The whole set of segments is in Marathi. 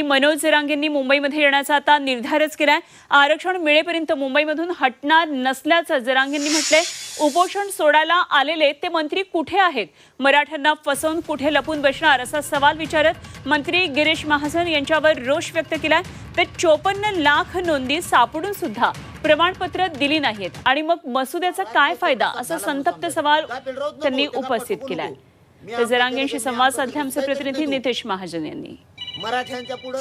मनोज जरांगेंनी मुंबईमध्ये येण्याचा आता निर्धारच केलाय। आरक्षण मिळेपर्यंत मुंबईमधून हटणार नसल्याचं जरांगेंनी म्हटलंय। उपोषण सोडायला आलेले ते मंत्री कुठे आहेत? मराठ्यांना फसवून कुठे लपून बसणार असा सवाल विचारत मंत्री गिरीश महाजन यांच्यावर रोष व्यक्त केलाय। ते 54 लाख नोंदी सापडून सुद्धा प्रमाणपत्र दिली नाहीत आणि मग मसुद्याचा काय फायदा असा संतप्त सवाल त्यांनी उपस्थित केलाय। तर जरांगेंशी संवाद साधले आमचे प्रतिनिधी नितेश महाजन यांनी। मराठ्यांच्या पुढे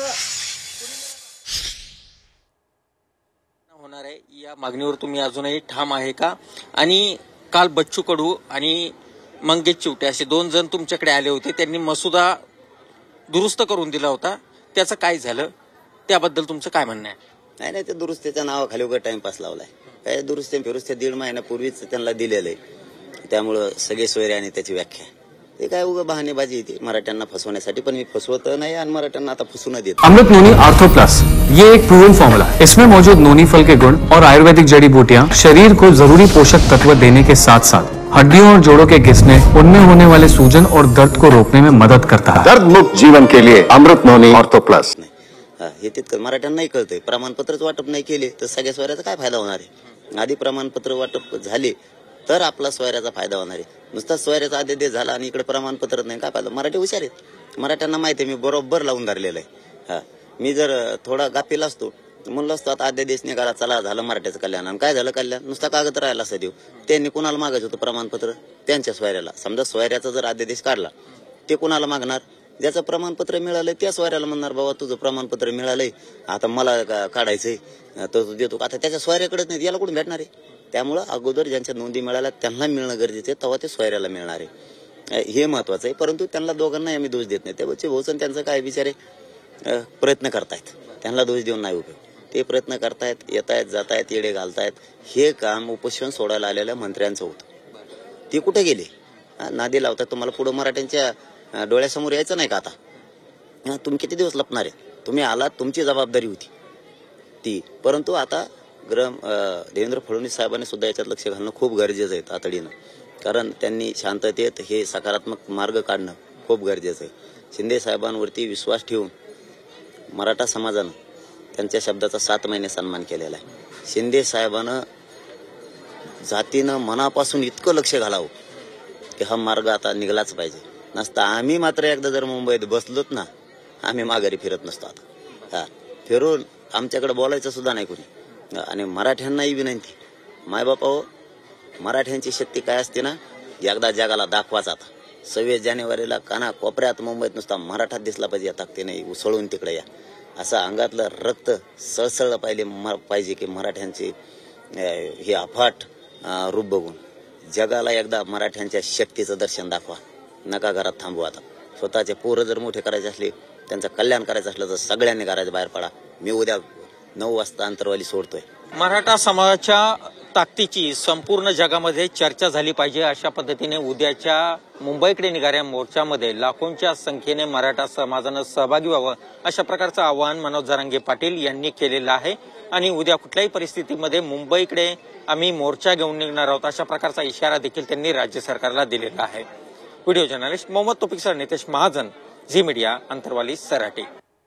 होणार आहे या मागणीवर तुम्ही अजूनही ठाम आहे का? आणि काल बच्चू कडू आणि मंगेश चिवटे असे 2 जण तुमच्याकडे आले होते, त्यांनी मसुदा दुरुस्त करून दिला होता, त्याचं काय झालं? त्याबद्दल तुमचं काय म्हणणं आहे? नाही ते दुरुस्तीच्या नावाखाली उगा टाइमपास लावलाय। काय दुरुस्ती फिरुस्ती 1.5 महिन्यापूर्वीच त्यांना दिलेलं आहे, त्यामुळं सगळे सोयरे आणि त्याची व्याख्या ते काय उगा बहाणेबाजी येते मराठ्यांना फसवण्यासाठी। पण मी फसवत नाही आणि मराठ्यांना आता फसू न देत। अमृत नोनी आर्थो प्लस ये एक प्रूवन फॉर्मूला है। इसमें मौजूद नोनी फल के गुण और आयुर्वेदिक जड़ी बूटियां शरीर को जरूरी पोषक तत्व देने के साथ साथ हड्डियों और जोड़ों के घिसने, उनमें होने वाले सूजन और दर्द को रोकने में मदद करता है। दर्द मुक्त जीवन के लिए अमृत नोनी आर्थो प्लस। हे तितकं मराठ्यांनाही कळतंय। प्रमाणपत्रच वाटप नाही केले तर सगळ्या सोयऱ्याचा काय फायदा होणार आहे? आधी प्रमाणपत्र वाटप झाले तर आपला सोयऱ्याचा फायदा होणार आहे। नुसता सोयऱ्याचा आदेश झाला आणि इकडे प्रमाणपत्र नाही, काय फायदा? मराठी हुशार आहेत, मराठ्यांना माहिती आहे मी बरोबर लावून धरलेलं आहे। मी जर थोडा गाफील असतो म्हणलं असतो आता अध्यादेश निघाला, चला झालं मराठ्याचं कल्याण। आणि काय झालं कल्याण? नुसता कागद राहिला असं देऊ। त्यांनी कुणाला मागायचं होतं प्रमाणपत्र? त्यांच्या सोयऱ्याला। समजा सोयऱ्याचा जर अध्यादेश काढला ते कुणाला मागणार? ज्याचं प्रमाणपत्र मिळालंय त्या सोयऱ्याला म्हणणार बाबा तुझं प्रमाणपत्र मिळालंय, आता मला काढायचंय तो देतो। आता त्याच्या सोयऱ्याकडेच नाही, याला कुठून भेटणार आहे? त्यामुळं अगोदर ज्यांच्या नोंदी मिळाल्या त्यांना मिळणं गरजेचं आहे, तेव्हा ते सोयऱ्याला मिळणार आहे, हे महत्वाचं आहे। परंतु त्यांना दोघांनाही आम्ही दोष देत नाही। त्या बच्चे भाऊचं त्यांचं काय बिचारे प्रयत्न करतायत, त्यांना दोष देऊन नाही उपयोग। ते प्रयत्न करतायत, येतायत जातायत, येडे घालतायत। हे काम उपोषण सोडायला आलेल्या मंत्र्यांचं होतं, ते कुठे गेले? नादी लावतात। तुम्हाला पुढे मराठ्यांच्या डोळ्यासमोर यायचं नाही का? आता तुम्ही किती दिवस लपणार आहे? तुम्ही आलात, तुमची जबाबदारी होती ती। परंतु आता देवेंद्र फडणवीस साहेबांनी सुद्धा याच्यात लक्ष घालणं खूप गरजेचं आहे तातडीनं, कारण त्यांनी शांततेत हे सकारात्मक मार्ग काढणं खूप गरजेचं आहे। शिंदे साहेबांवरती विश्वास ठेवून मराठा समाजानं त्यांच्या शब्दाचा 7 महिने सन्मान केलेला आहे। शिंदे साहेबानं जातीनं मनापासून इतकं लक्ष घालावं की हा मार्ग आता निघालाच पाहिजे। नसता आम्ही मात्र एकदा जर मुंबईत बसलोत ना, आम्ही माघारी फिरत नसतो। आता फिरून आमच्याकडे बोलायचं सुद्धा नाही कोणी। आणि मराठ्यांनाही विनंती, मायबापाओ मराठ्यांची शक्ती काय असते ना, एकदा जगाला दाखवाच। आता 26 जानेवारीला काना कोपऱ्यात मुंबईत नुसता मराठा दिसला पाहिजे, या ताकदीने उसळून तिकडे या, असं अंगातलं रक्त सळसळलं पाहिजे की मराठ्यांचे हे अफाट रूप बघून जगाला एकदा मराठ्यांच्या शक्तीचं दर्शन दाखवा। नका घरात थांबू। आता स्वतःचे पोरं जर मोठे करायचे असले, त्यांचं कल्याण करायचं असलं तर सगळ्यांनी घराच्या बाहेर पडा। मी उद्या 9 वाजता अंतरवाली सोडतोय। मराठा समाजाच्या ताकदीची संपूर्ण जगामध्ये चर्चा झाली पाहिजे, अशा पद्धतीने उद्याच्या मुंबईकडे निघाऱ्या मोर्चामध्ये लाखोंच्या संख्येने मराठा समाजानं सहभागी व्हावं, अशा प्रकारचं आवाहन मनोज जरांगे पाटील यांनी केलेलं आहे। आणि उद्या कुठल्याही परिस्थितीमध्ये मुंबईकडे आम्ही मोर्चा घेऊन निघणार आहोत, अशा प्रकारचा इशारा देखील त्यांनी राज्य सरकारला दिलेला आहे। Video journalist Mohammad Taufiq sir, Nitesh Mahajan, Zee media, Antarwali, Sarati.